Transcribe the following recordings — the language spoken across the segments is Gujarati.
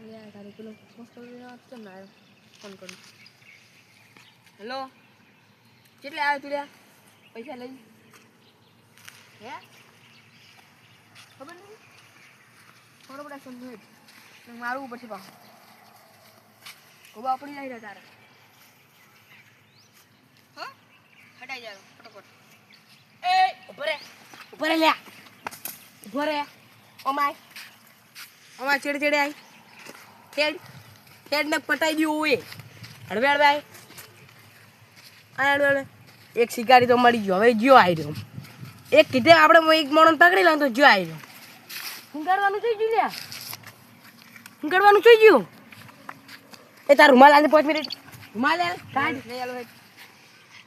લે તારી પેલો હોસ્ટેલ કેમ ના આવ્યો ફોન કરું. હેલો કેટલે આવ્યો તું લ્યા પૈસા લઈ હે ખબર નહીં થોડો બધા સમજો જ મારવું પડશે પાછું ઉભા પડી જાય તારે હા હટાઈ જાય ફટોફટ એ ઉભો રે લ્યા ઉભો રે અમાય ચેડે ચેડે આવી હેડ ને પટાઈ દઉં હોય હળવે હળવે આવી હળવે એક શિકારી તો મળી ગયો હવે જ્યો આવી રહ્યો એક કીધે આપણે એક મોણસ પકડી લાવ તો જ્યો આવી રહ્યો ઊંઘાડવાનું જોઈ ગયું લ્યા ઊંઘાડવાનું જોઈ ગયું એ તાર રૂમાલ આજે 5 મિનિટ રૂમાલ લે કાઢ લઈ આલો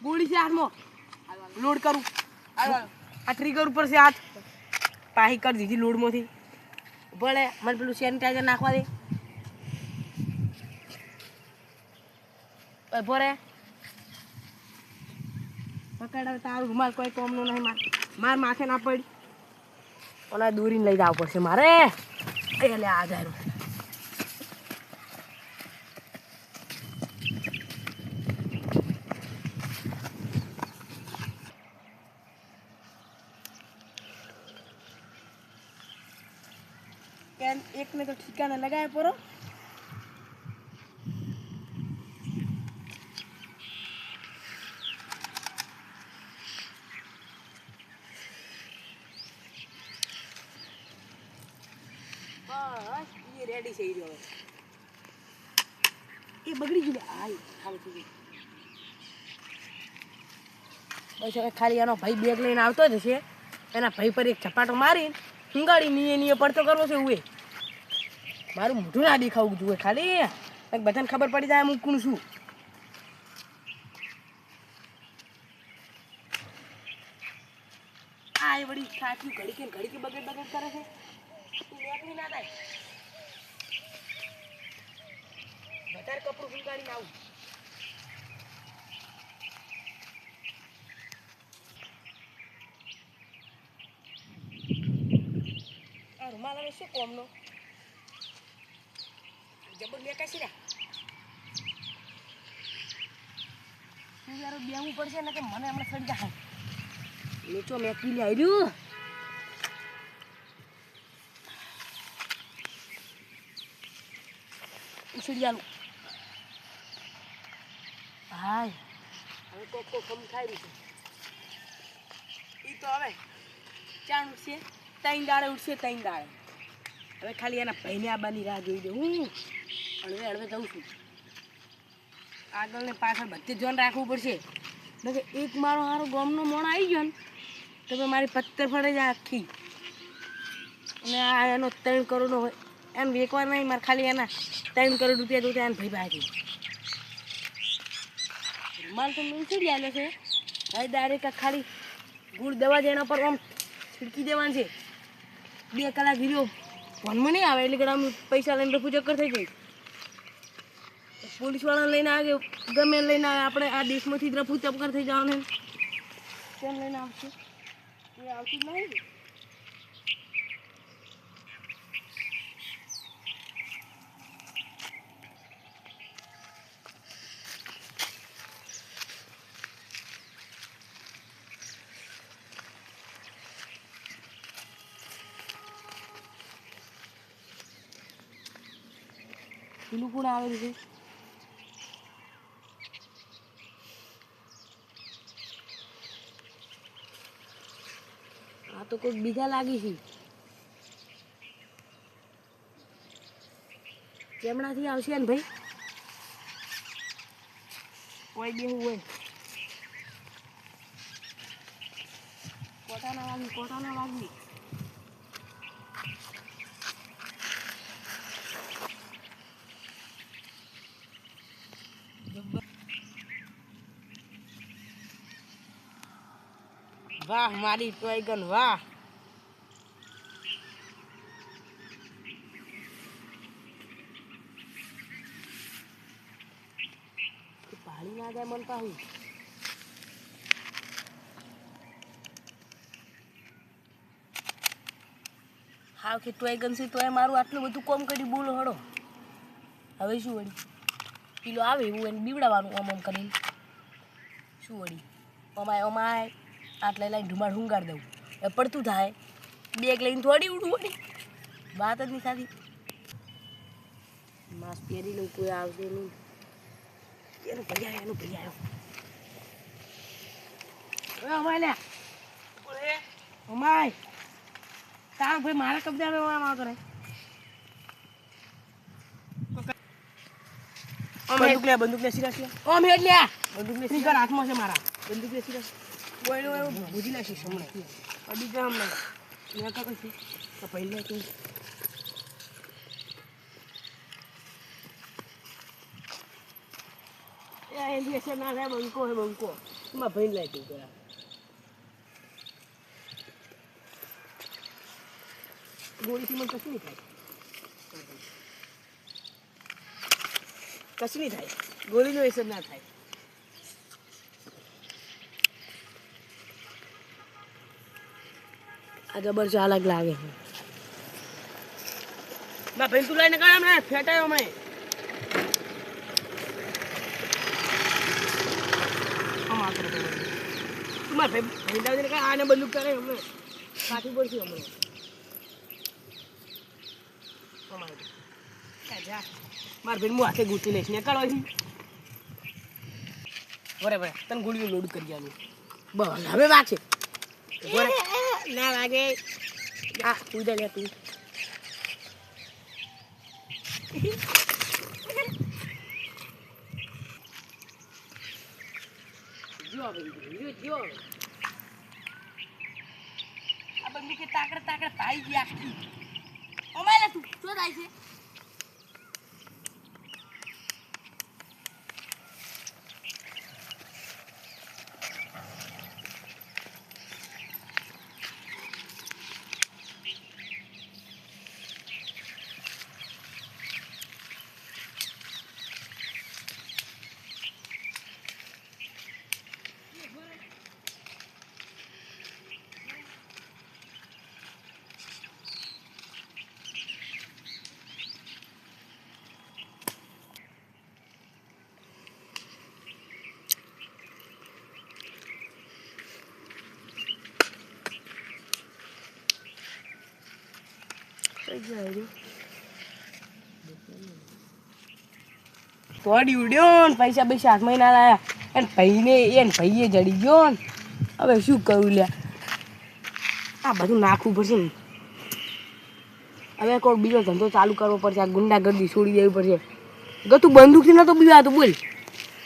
ગોળી છે હાથમાં લોડ કરું આ ટ્રિગર ઉપર છે હાથ પાહી કરી દીધી લોડમાંથી ભલે મને પેલું સેનિટાઈઝર નાખવા દે ભરે પકડ તારું રૂમાલ કોઈ કોમનું નહીં માર માથે ના પડી અને દોરીને લઈ જવું પડશે મારે એટલે આ જાય एक ने तो ठिकाना लगाया परो बस ये रेडी सही जो ये बगड़ी गई आई खाली थी बस खाली एनो भाई बेग लઈને આવતો જ છે એના ભાઈ પર એક ચપાટો મારી ઊંગાડી નીએ પડતો કરવો છે ઉએ મારું મોઢું ના દેખાવું જોઈએ ખાલી એક બધાને ખબર પડી જાય હું કોણ છું આ એ વળી સાચું ઘડી કે બગડ કરે છે તું નીકળી ના થાય વધારે કપડું ઊંગાડીને આવું આ રૂમાલ હવે શું કોમનો જબર બેકાશી રે હું યાર બેવું પડશે ને કે મને હમણાં સડી જાય નીચો મેકી લે આવ્યું ઉછળી જાનું હાય હવે કોકો કમ થાય રહ્યું છે એ તો હવે ચાણ ઉઠશે 3 દાડે ઉઠશે 3 દાડે હવે ખાલી એના ભાઈને આબાની રાહ જોઈ દે હું હળવે જાઉં છું આગળ ને પાછળ બધે જોન રાખવું પડશે કે એક મારો સારો ગામનો મોણ આવી ગયો ને તો મારી પથ્થર ફળે જાય આખી અને આ એનો 3 કરોડનો હોય એમ વેકવા નહીં મારે ખાલી એના 3 કરોડ રૂપિયા જોતા એને ભાઈ બાકી રૂમાલ તો મેં ઉછળી આવેલો છે હવે ડાયરેક્ટ ખાલી ગુળ દવા જ એના પર આમ છિડકી દેવાનું છે 2 કલાક હીરો ફોનમાં નહીં આવે એટલે કે પૈસા લઈને રફુ ચક્કર થઈ જાય પોલીસવાળાને લઈને આવે ગમે લઈને આવે આપણે આ દેશમાંથી જ રફુ ચક્કર થઈ જવાનું કેમ લઈને આવશે એ આવતું જ નહીં પેલું પણ આવેલું છે આ તો કોઈ બીજા લાગી છે કેમણાથી આવશે ને ભાઈ કોઈ બેહું હોય કોટાના વાગી વાહ મારી ટોયગન વાહ પાણી ના જાય મન પાહું હાવ કે ટોયગન છે તોય મારું આટલું બધું કોમ કરી બોલો હડો હવે શું વળી પેલો આવે એવું એને બીવડાવવાનું આમ કરીને શું વળી અમાય આટલે લઈને ઢુમાડ હુંગાડી દઉં એ પડતું થાય બેગ લઈને થોડી ઉડું વળી વાત જ નહીં સારી માસ્ક પહેરી લઉં કોઈ આવશે નહીં એનું ભાઈ આવ્યો હવે અમાય લ્યા અમાય તારો ભાઈ મારા કબજામાં આવતો રહે બંદૂક લે સીધા ઓમ હેડ લ્યા બંદૂક લે સીધા હાથમાં છે મારા બંદૂક લે સીધા કોઈનો એવું ભૂજી નાખીશ હમણાં અડી જા હમણાં મેં કા કશું તો પહેલે તું એ દિવસે ના થાય બંકો હે બંકો એમાં ભાઈ લાય તું જરા ગોળીથી મને કશું નહીં થાય કશું નહીં થાય ગોળીનો અસર ના થાય આ જબર ચાલક લાગે છે ના ભાઈ તું લઈને કાઢ હમણાં ફેટાયો મેં મારે ભાઈ ભાઈ કાંઈ આને બંદૂક કરે હમણાં કાઠી પડશે હમણાં મારે ભાઈ હું હાથે ગૂંથી લઈશ ને કાઢો બરાબર તને ગોળીઓ લોડ કરી આલું બસ હવે વાંચે ના લાગે હા તું લે તું જો આ બંદી કે તાકડ ભાઈ ગયા અમારે તું શું થાય છે તોડી ઉડ્યો ને પૈસા હાથમાં ના લાયા એને ભાઈએ જડી ગયો ને હવે શું કરું લ્યા આ બધું નાખવું પડશે ને હવે કોઈ બીજો ધંધો ચાલુ કરવો પડશે આ ગુંડાગર્દી છોડી દેવી પડશે ગતું બંદૂકથી નતો બીવાતો બોલ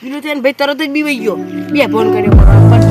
બીજો છે ને ભાઈ તરત જ બીવાઈ ગયો બે ફોન કર્યો